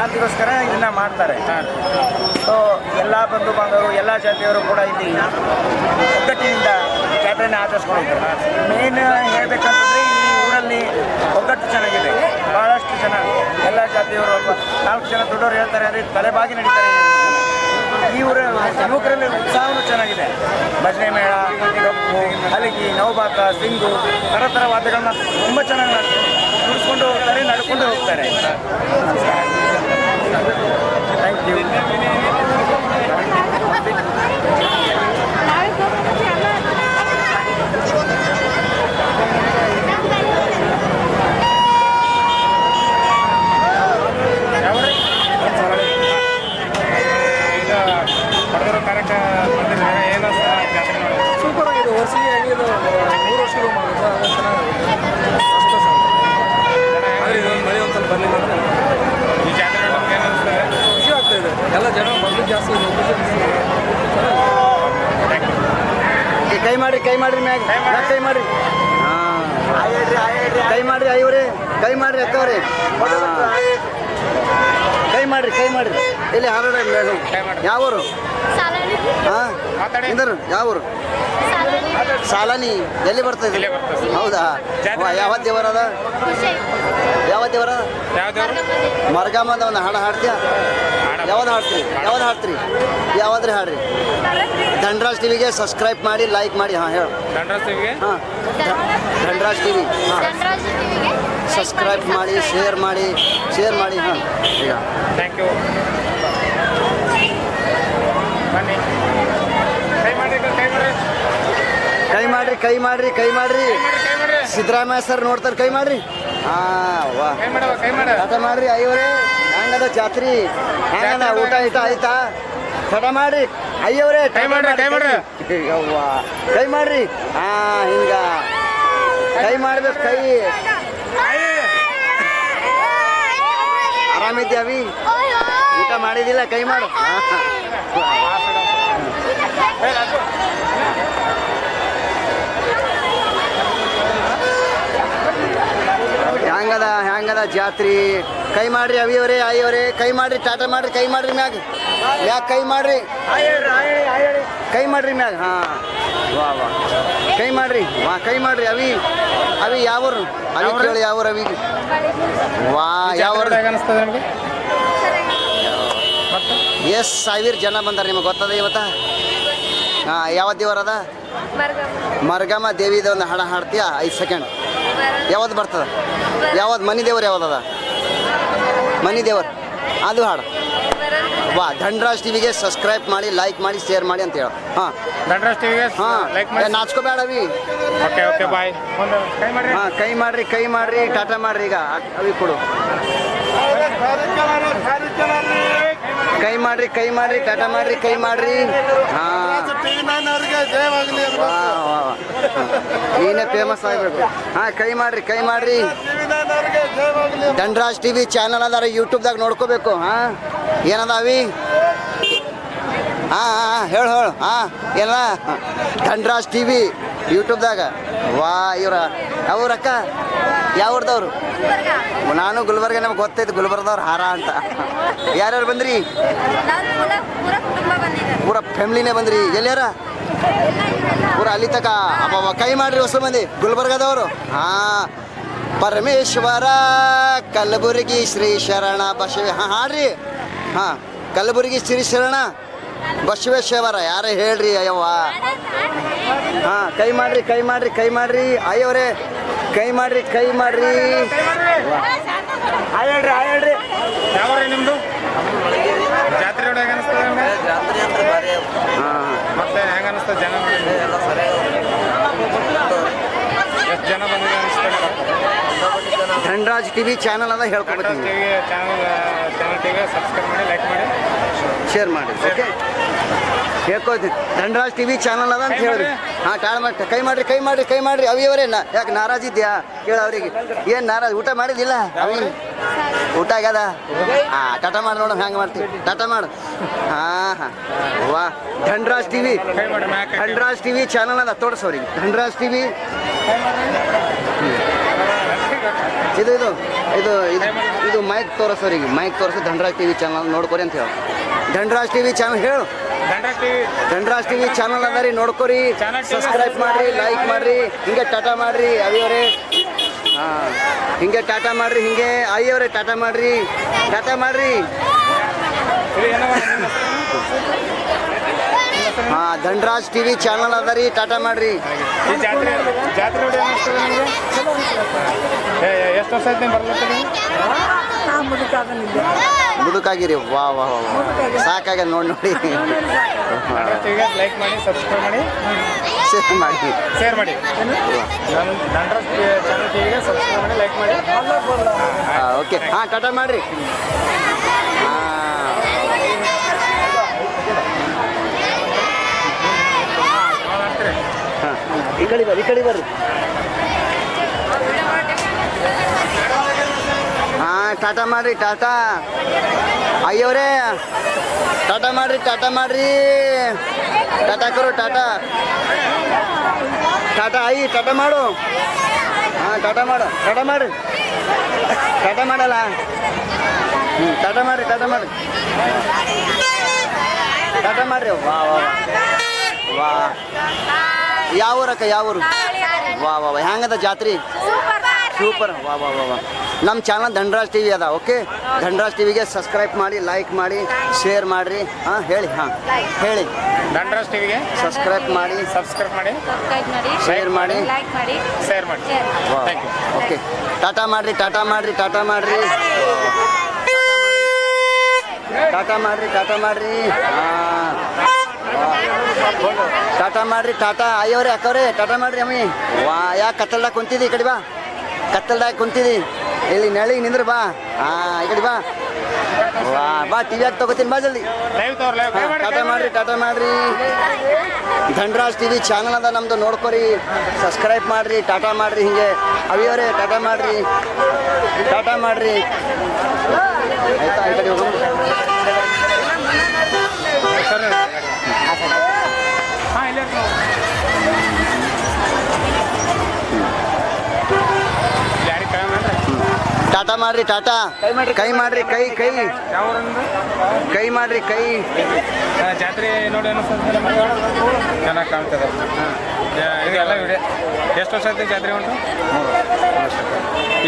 ಶಾಂತಿಗೋಸ್ಕರ ಇದನ್ನು ಮಾಡ್ತಾರೆ. ಸೊ ಎಲ್ಲ ಬಂಧು ಬಾಂಧವರು ಎಲ್ಲ ಜಾತಿಯವರು ಕೂಡ ಇಲ್ಲಿ ಒಗ್ಗಟ್ಟಿನಿಂದ ಜಾತ್ರೆನ ಆಚರಿಸ್ಕೊಂಡಿದ್ದಾರೆ. ಮೇನ್ ಹೇಳಬೇಕಂತಂದರೆ ಈ ಊರಲ್ಲಿ ಒಗ್ಗಟ್ಟು ಚೆನ್ನಾಗಿದೆ. ಭಾಳಷ್ಟು ಜನ ಎಲ್ಲ ಜಾತಿಯವರು 4 ಜನ ದೊಡ್ಡವರು ಹೇಳ್ತಾರೆ ಅಂದರೆ ತಲೆಬಾಗಿ ನಡೀತಾರೆ. ಈ ಊರ ಯುವಕರಲ್ಲಿ ಉತ್ಸಾಹವೂ ಚೆನ್ನಾಗಿದೆ. ಭಜನೆ ಮೇಳ, ಡಪ್ಪು, ಹಲಗಿ, ನೌಬಾಕ, ಸಿಂಗು, ಥರ ವಾದ್ಯಗಳನ್ನ ತುಂಬ ಚೆನ್ನಾಗಿ ನುಡಿಸ್ಕೊಂಡು ಹೋಗ್ತಾರೆ, ನಡ್ಕೊಂಡು ಹೋಗ್ತಾರೆ. Thank you. ಸೂಪರ್ ಆಗಿದೆ. ವರ್ಷಿಗೆ ಆಗಿದೆ 3 ವರ್ಷಗಳು ಮಾಡಿದ್ರು. ಅದು ಚೆನ್ನಾಗಿದೆ. ಅಷ್ಟೇ ಸರ್. ಆದರೆ ಇದೊಂದು ಮಳೆ ಒಂದು ಸ್ವಲ್ಪ ಬರಲಿಲ್ಲ ಅಂದರೆ ಈ ಜಾತ್ರೆ ಖುಷಿ ಆಗ್ತಾಯಿದೆ. ಎಲ್ಲ ಜನ ಮೊದಲು ಜಾಸ್ತಿ ಕೈ ಮಾಡಿರಿ ಮ್ಯಾಗ ಕೈ ಮಾಡಿರಿ. ಹಾಂ ಕೈ ಮಾಡಿರಿ ಐವ್ರಿ, ಕೈ ಮಾಡಿರಿ ಅಕ್ಕವ್ರಿ, ಕೈ ಮಾಡಿರಿ ಇಲ್ಲಿ ಹಾರಾಡ. ಯಾವೂರು? ಹಾಂ ಇಂದರು ಯಾವೂರು? ಸಾಲಾನಿ. ಎಲ್ಲಿ ಬರ್ತದೆ? ಹೌದಾ? ಯಾವ ದೇವರದ? ಮರ್ಗಾಮದ ಒಂದು ಹಾಡು ಹಾಡ್ತೀಯ? ಯಾವ್ದು ಹಾಡ್ತೀರಿ? ಯಾವ್ದ್ರಿ ಹಾಡ್ರಿ? ಧನ್ರಾಜ್ ಟಿವಿಗೆ ಸಬ್ಸ್ಕ್ರೈಬ್ ಮಾಡಿ, ಲೈಕ್ ಮಾಡಿ. ಹಾಂ ಹೇಳು. ಧನ್ರಾಜ್ ಟಿವಿ ಸಬ್ಸ್ಕ್ರೈಬ್ ಮಾಡಿ, ಶೇರ್ ಮಾಡಿ. ಹಾಂ ಈಗ ಥ್ಯಾಂಕ್ ಯು. ಕೈ ಮಾಡ್ರಿ. ಸಿದ್ದರಾಮಯ್ಯ ಸರ್ ನೋಡ್ತಾರೆ. ಕೈ ಮಾಡ್ರಿ. ಹಾಂ ವಾ ಆಟ ಮಾಡ್ರಿ. ಅಯ್ಯವರೇ ಹೆಂಗದ ಜಾತ್ರಿ? ಹೆಂಗದ ಊಟ ಆಯ್ತಾ? ತಡ ಮಾಡ್ರಿ ಅಯ್ಯವರೇ. ಕೈ ಮಾಡ್ರಿ. ಹಾಂ ಹಿಂಗ ಕೈ ಮಾಡ್ಬೇಕು. ಕೈ ಆರಾಮಿದ್ಯಾವಿ? ಊಟ ಮಾಡಿದಿಲ್ಲ? ಕೈ ಮಾಡು. ಹೆಂಗದ ಜಾತ್ರಿ? ಕೈ ಮಾಡ್ರಿ ಅವಿಯವರೇ, ಅಯ್ಯವರೇ. ಕೈ ಮಾಡ್ರಿ, ಟಾಟಾ ಮಾಡ್ರಿ. ಕೈ ಮಾಡ್ರಿ ಮ್ಯಾಗ ಕೈ ಮಾಡ್ರಿ. ಕೈ ಮಾಡ್ರಿ ಮ್ಯಾಗ. ಹಾಂ ವಾ ಕೈ ಮಾಡ್ರಿ. ಅವಿ ಯಾವೂರು? ಅವಿ ಕೇಳಿ ಯಾವೂರು ಅವಿಗೆ? ವಾ ಯಾವೂರು? ಎಸ್ ಸಾವಿರ ಜನ ಬಂದಾರೆ. ನಿಮಗೆ ಗೊತ್ತದ ಇವತ್ತ? ಹಾಂ ಯಾವ ದೇವರದ? ಮರ್ಗಮ್ಮ ದೇವಿದ ಒಂದು ಹಾಡು ಹಾಡ್ತೀಯ? 5 ಸೆಕೆಂಡ್. ಯಾವ್ದು ಬರ್ತದ? ಯಾವ್ದು ಮನಿ ದೇವರು? ಯಾವ್ದದ ಮನಿ ದೇವರು? ಅದು ಹಾಡು. ವಾ ಧನ್ರಾಜ್ ಟಿವಿಗೆ ಸಬ್ಸ್ಕ್ರೈಬ್ ಮಾಡಿ, ಲೈಕ್ ಮಾಡಿ, ಶೇರ್ ಮಾಡಿ ಅಂತ ಹೇಳು. ಹಾಂ ಧನ್ರಾಜ್ ಟಿವಿಗೆ ಲೈಕ್ ಮಾಡಿ. ನಾಚ್ಕೋಬೇಡ ಅವಿ. Okay bye. ಹಾಂ ಕೈ ಮಾಡ್ರಿ. ಟಾಟಾ ಮಾಡ್ರಿ. ಈಗ ಅವಿ ಕೊಡು. ಕೈ ಮಾಡ್ರಿ. ಟಾಟಾ ಮಾಡ್ರಿ. ಕೈ ಮಾಡ್ರಿ. ಹಾಂ ನೀನೇ ಫೇಮಸ್ ಆಗಬೇಕು. ಹಾಂ ಕೈ ಮಾಡ್ರಿ. ಧನ್ರಾಜ್ ಟಿವಿ ಚಾನಲ್ ಅದಾರ ಯೂಟ್ಯೂಬ್ದಾಗ ನೋಡ್ಕೋಬೇಕು. ಹಾಂ ಏನದ ಅವಿ? ಹಾಂ ಹೇಳು. ಹಾಂ ಏನ ಧನ್ರಾಜ್ ಟಿವಿ ಯೂಟ್ಯೂಬ್ದಾಗ. ವಾ ಇವ್ರ ಅವ್ರಕ್ಕ ಯಾವ್ರದವ್ರು? ನಾನು ಗುಲ್ಬರ್ಗ. ನಮ್ಗೆ ಗೊತ್ತೈತೆ ಗುಲ್ಬರ್ಗದವ್ರು ಹಾರ ಅಂತ. ಯಾರ್ಯಾರು ಬಂದ್ರಿ? ಪೂರ ಫ್ಯಾಮಿಲಿನೇ ಬಂದ್ರಿ. ಎಲ್ಲಾರ ಪೂರ ಅಲ್ಲಿ ತಕ ಅಬ್ಬ ಕೈ ಮಾಡ್ರಿ. ಹೊಸ ಮಂದಿ ಗುಲ್ಬರ್ಗದವರು. ಹಾಂ ಪರಮೇಶ್ವರ ಕಲಬುರಗಿ ಶ್ರೀ ಶರಣ ಬಸವ. ಹಾಂ ಹಾಡ್ರಿ. ಹಾಂ ಕಲಬುರಗಿ ಶ್ರೀ ಶರಣ ಬಸವೇಶ್ವರ. ಯಾರೇ ಹೇಳ್ರಿ ಅಯ್ಯವ್ವ. ಹಾಂ ಕೈ ಮಾಡ್ರಿ. ಅಯ್ಯವರೇ ಕೈ ಮಾಡ್ರಿ. ಹೇಳ್ರಿ. ಯಾವ್ರಿ ನಿಮ್ದು ಜಾತ್ರೆ ನೋಡಿ ಹೆಂಗ ಅನಿಸ್ತದೆ? ಹಾಂ ಮತ್ತೆ ಹೆಂಗ ಅನಿಸ್ತದೆ? ಜನ ಎಷ್ಟು ಜನ ಬಂದಿದೆ ಅನಿಸ್ತದೆ? ಧನ್ರಾಜ್ ಟಿವಿ ಚಾನಲ್ ಅದ ಹೇಳ್ಕೊಬೇಕು. ಚಾನಲ್ ಟಿವಿ ಸಬ್ಸ್ಕ್ರೈಬ್ ಮಾಡಿ, ಲೈಕ್ ಮಾಡಿ, ಶೇರ್ ಮಾಡಿ. ಓಕೆ ಹೇಳ್ಕೊಳ್ತೀನಿ. ಧನ್ರಾಜ್ ಟಿವಿ ಚಾನಲ್ ಅದ ಅಂತ ಹೇಳ್ರಿ. ಹಾಂ ಕೈ ಮಾಡ್ರಿ. ಅವಿಯವರೇ ಯಾಕೆ ನಾರಾಜಿದ್ಯಾ? ಕೇಳ ಅವ್ರಿಗೆ. ಏನು ನಾರಾಜ್? ಊಟ ಮಾಡಿದಿಲ್ಲ ಅವಿ? ಊಟ ಆಗ್ಯದ? ಹಾಂ ಟಾಟಾ ಮಾಡಿ ನೋಡೋಣ ಹೆಂಗೆ ಮಾಡ್ತೀವಿ. ಟಾಟಾ ಮಾಡು. ಹಾಂ ವಾ ಧನ್ರಾಜ್ ಟಿವಿ ಚಾನಲ್ ಅದ ತೋರಿಸೋರಿಗೆ. ಧನ್ರಾಜ್ ಟಿವಿ ಇದು ಇದು ಇದು ಇದು ಇದು ಮೈಕ್ ತೋರಿಸೋರಿಗೆ ಮೈಕ್ ತೋರಿಸಿ ಧನರಾಜ್ ಟಿವಿ ಚಾನಲ್ ನೋಡ್ಕೊರಿ ಅಂತ ಹೇಳು. ಧನರಾಜ್ ಟಿವಿ ಚಾನಲ್ ಹೇಳು. ಧನರಾಜ್ ಟಿವಿ ಚಾನಲ್ ಅದ ರೀ, ನೋಡ್ಕೊರಿ, ಸಬ್ಸ್ಕ್ರೈಬ್ ಮಾಡ್ರಿ, ಲೈಕ್ ಮಾಡ್ರಿ, ಹಿಂಗೆ ಟಾಟಾ ಮಾಡ್ರಿ ಅವಿಯವರೇ. ಹಾಂ, ಹಿಂಗೆ ಟಾಟಾ ಮಾಡ್ರಿ, ಹಿಂಗೆ ಅಯ್ಯವರೇ ಟಾಟಾ ಮಾಡ್ರಿ, ಟಾಟಾ ಮಾಡ್ರಿ. ಹಾಂ, ಧನರಾಜ್ ಟಿವಿ ಚಾನಲ್ ಅದ ರೀ, ಟಾಟಾ ಮಾಡ್ರಿ. ಈ ಜಾತ್ರೆ ನೋಡಿ ಏನಿಸ್ತದೆ ನಿಮಗೆ? ಎಷ್ಟು ವರ್ಷ ಆಯ್ತು ನೀವು ಬರ್ಲತ್ತೀರಿ? ಮುದುಕಾಗಿರಿ. ವಾ ವಾ ವಾ ಸಾಕಾಗ ನೋಡಿ ನೋಡಿ ಲೈಕ್ ಮಾಡಿ, ಸಬ್ಸ್ಕ್ರೈಬ್ ಮಾಡಿ, ಶೇರ್ ಮಾಡಿ. ನಮ್ಮ ಧನರಾಜ್ ಚಾನಲ್ ಟಿವಿಗೆ ಸಬ್ಸ್ಕ್ರೈಬ್ ಮಾಡಿ, ಲೈಕ್ ಮಾಡಿ. ಓಕೆ. ಹಾಂ, ಟಾಟಾ ಮಾಡ್ರಿ. ಹಾಂ, ಈ ಕಡೆ ಬರ್ರಿ. ಹಾಂ, ಟಾಟಾ ಮಾಡ್ರಿ, ಟಾಟಾ ಅಯ್ಯವರೇ ಟಾಟಾ ಮಾಡ್ರಿ, ಟಾಟಾ ಮಾಡ್ರಿ, ಟಾಟಾ ಕರು, ಟಾಟಾ ಟಾಟಾ ಅಯ್ಯಿ, ಟಾಟಾ ಮಾಡು. ಹಾಂ, ಟಾಟಾ ಮಾಡು, ಟಾಟಾ ಮಾಡ್ರಿ, ಟಾಟಾ ಮಾಡಲ್ಲ. ಟಾಟಾ ಮಾಡ್ರಿ, ಟಾಟಾ ಮಾಡ್ರಿ, ಟಾಟಾ ಮಾಡ್ರಿ. ವಾ ವಾ ವಾ ಯಾವ ಊರಕ್ಕ, ಯಾವ ಊರು? ವಾ ವಾ ವಾ ಹೆಂಗದ ಜಾತ್ರೆ? ಸೂಪರ್. ವಾ ವಾ ವಾ ವಾ ನಮ್ಮ ಚಾನಲ್ ಧನರಾಜ್ ಟಿವಿ ಅದ. ಓಕೆ, ಧನರಾಜ್ ಟಿವಿಗೆ ಸಬ್ಸ್ಕ್ರೈಬ್ ಮಾಡಿ, ಲೈಕ್ ಮಾಡಿ, ಶೇರ್ ಮಾಡಿರಿ. ಹಾಂ ಹೇಳಿ. ಹಾಂ ಹೇಳಿ. ಧನರಾಜ್ ಟಿವಿಗೆ ಸಬ್ಸ್ಕ್ರೈಬ್ ಮಾಡಿ, ಶೇರ್ ಮಾಡಿ, ಶೇರ್ ಮಾಡಿ. Thank you. ಓಕೆ, ಟಾಟಾ ಮಾಡ್ರಿ, ಟಾಟಾ ಮಾಡ್ರಿ, ಟಾಟಾ ಮಾಡ್ರಿ, ಟಾಟಾ ಮಾಡ್ರಿ, ಟಾಟಾ ಮಾಡ್ರಿ. ಹಾಂ, ಟಾಟಾ ಮಾಡ್ರಿ, ಟಾಟಾ ಅಯ್ಯವ್ರೆ ಅಕ್ಕವ್ರೆ ಟಾಟಾ ಮಾಡ್ರಿ. ಅಮ್ಮಿ ವಾ ಯಾಕೆ ಕತ್ತಲ್ದಾಗ ಕುಂತಿದ್ದಿ? ಈ ಕಡೆ ಬಾ, ಕತ್ತಲ್ದಾಗ ಕುಂತಿದ್ದಿ, ಇಲ್ಲಿ ನೆಳಿಗೆ ನಿಂದ್ರ ಬಾ. ಹಾಂ, ಈ ಕಡೆ ಬಾ. ವಾ ಬಾ, ಟಿ ವಿಯಾಗ ತಗೋತೀನಿ, ಬಾ ಜಲ್ದಿ. ಟಾಟಾ ಮಾಡ್ರಿ, ಟಾಟಾ ಮಾಡ್ರಿ. ಧನರಾಜ್ ಟಿವಿ ಚಾನಲ್ ಅದ ನಮ್ದು, ನೋಡ್ಕೊರಿ, ಸಬ್ಸ್ಕ್ರೈಬ್ ಮಾಡ್ರಿ, ಟಾಟಾ ಮಾಡ್ರಿ. ಹಿಂಗೆ ಅವಿಯವರೇ ಟಾಟಾ ಮಾಡ್ರಿ, ಟಾಟಾ ಮಾಡ್ರಿ. ಆಯ್ತಾ, ಈ ಕಡೆ ಹೋಗೋಣ. ಹಾಂ, ಇಲ್ಲ ಯಾರಿಗೆ ಕೈ ಮಾಡ್ರಿ? ಟಾಟಾ ಮಾಡ್ರಿ, ಟಾಟಾ ಕೈ ಮಾಡ್ರಿ, ಕೈ ಕೈ ಯಾವ ಕೈ ಮಾಡ್ರಿ, ಕೈ. ಜಾತ್ರೆ ನೋಡಿ ಅನಿಸ್ತದೆ, ಚೆನ್ನಾಗಿ ಕಾಣ್ತದೆ. ಇದು ಎಲ್ಲ ವಿಡಿಯೋ ಎಷ್ಟು ವರ್ಷ ಆಯ್ತು ಜಾತ್ರೆ ಉಂಟು? 3 ವರ್ಷ.